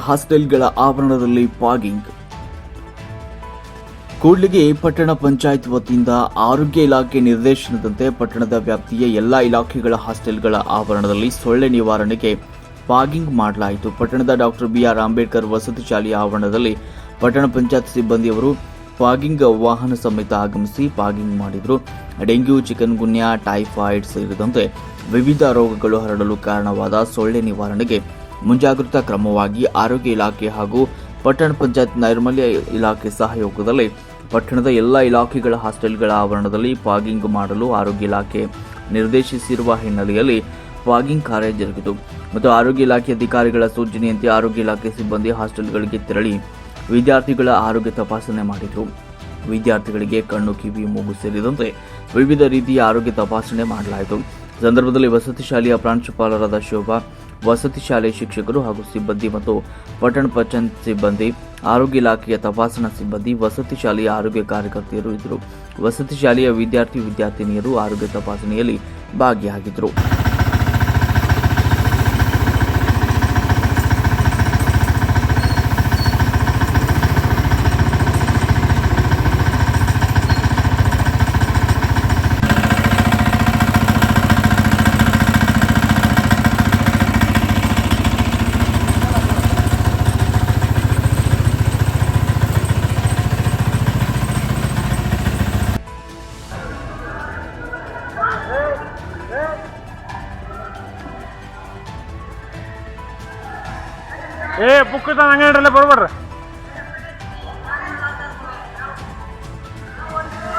ಹಾಸ್ಟೆಲ್ಗಳ ಆವರಣದಲ್ಲಿ ಫಾಗಿಂಗ್. ಕೂಡ್ಲಿಗಿ ಪಟ್ಟಣ ಪಂಚಾಯತ್ ವತಿಯಿಂದ ಆರೋಗ್ಯ ಇಲಾಖೆ ನಿರ್ದೇಶನದಂತೆ ಪಟ್ಟಣದ ವ್ಯಾಪ್ತಿಯ ಎಲ್ಲಾ ಇಲಾಖೆಗಳ ಹಾಸ್ಟೆಲ್ಗಳ ಆವರಣದಲ್ಲಿ ಸೊಳ್ಳೆ ನಿವಾರಣೆಗೆ ಫಾಗಿಂಗ್ ಮಾಡಲಾಯಿತು. ಪಟ್ಟಣದ ಡಾಕ್ಟರ್ BR ಅಂಬೇಡ್ಕರ್ ವಸತಿ ಶಾಲೆಯ ಆವರಣದಲ್ಲಿ ಪಟ್ಟಣ ಪಂಚಾಯತ್ ಸಿಬ್ಬಂದಿಯವರು ಫಾಗಿಂಗ್ ವಾಹನ ಸಮೇತ ಆಗಮಿಸಿ ಫಾಗಿಂಗ್ ಮಾಡಿದರು. ಡೆಂಗ್ಯೂ, ಚಿಕನ್ ಗುನ್ಯಾ, ಟೈಫಾಯ್ಡ್ ಸೇರಿದಂತೆ ವಿವಿಧ ರೋಗಗಳು ಹರಡಲು ಕಾರಣವಾದ ಸೊಳ್ಳೆ ನಿವಾರಣೆಗೆ ಮುಂಜಾಗ್ರತಾ ಕ್ರಮವಾಗಿ ಆರೋಗ್ಯ ಇಲಾಖೆ ಹಾಗೂ ಪಟ್ಟಣ ಪಂಚಾಯತ್ ನೈರ್ಮಲ್ಯ ಇಲಾಖೆ ಸಹಯೋಗದಲ್ಲಿ ಪಟ್ಟಣದ ಎಲ್ಲ ಇಲಾಖೆಗಳ ಹಾಸ್ಟೆಲ್ಗಳ ಆವರಣದಲ್ಲಿ ಫಾಗಿಂಗ್ ಮಾಡಲು ಆರೋಗ್ಯ ಇಲಾಖೆ ನಿರ್ದೇಶಿಸಿರುವ ಹಿನ್ನೆಲೆಯಲ್ಲಿ ಫಾಗಿಂಗ್ ಕಾರ್ಯ ಜರುಗಿತು ಮತ್ತು ಆರೋಗ್ಯ ಇಲಾಖೆ ಅಧಿಕಾರಿಗಳ ಸೂಚನೆಯಂತೆ ಆರೋಗ್ಯ ಇಲಾಖೆ ಸಿಬ್ಬಂದಿ ಹಾಸ್ಟೆಲ್ಗಳಿಗೆ ತೆರಳಿ ವಿದ್ಯಾರ್ಥಿಗಳ ಆರೋಗ್ಯ ತಪಾಸಣೆ ಮಾಡಿದರು. ವಿದ್ಯಾರ್ಥಿಗಳಿಗೆ ಕಣ್ಣು, ಕಿವಿ, ಮೂಗು ಸೇರಿದಂತೆ ವಿವಿಧ ರೀತಿಯ ಆರೋಗ್ಯ ತಪಾಸಣೆ ಮಾಡಲಾಯಿತು. ಸಂದರ್ಭದಲ್ಲಿ ವಸತಿ ಶಾಲೆಯ ಪ್ರಾಂಶುಪಾಲರಾದ ಶೋಭಾ, ವಸತಿ ಶಾಲೆಯ ಶಿಕ್ಷಕರು ಹಾಗೂ ಸಿಬ್ಬಂದಿ ಮತ್ತು ಪಟ್ಟಣ ಪಂಚಾಯತ್ ಸಿಬ್ಬಂದಿ, ಆರೋಗ್ಯ ಇಲಾಖೆಯ ತಪಾಸಣಾ ಸಿಬ್ಬಂದಿ, ವಸತಿ ಶಾಲೆಯ ಆರೋಗ್ಯ ಕಾರ್ಯಕರ್ತೆಯರು ಇದ್ದರು. ವಸತಿ ಶಾಲೆಯ ವಿದ್ಯಾರ್ಥಿನಿಯರು ಆರೋಗ್ಯ ತಪಾಸಣೆಯಲ್ಲಿ ಭಾಗಿಯಾಗಿದ್ದರು. ಬುಕ್ ಹಂಗೆ ಬರ್ಬೇಡ್ರಿ.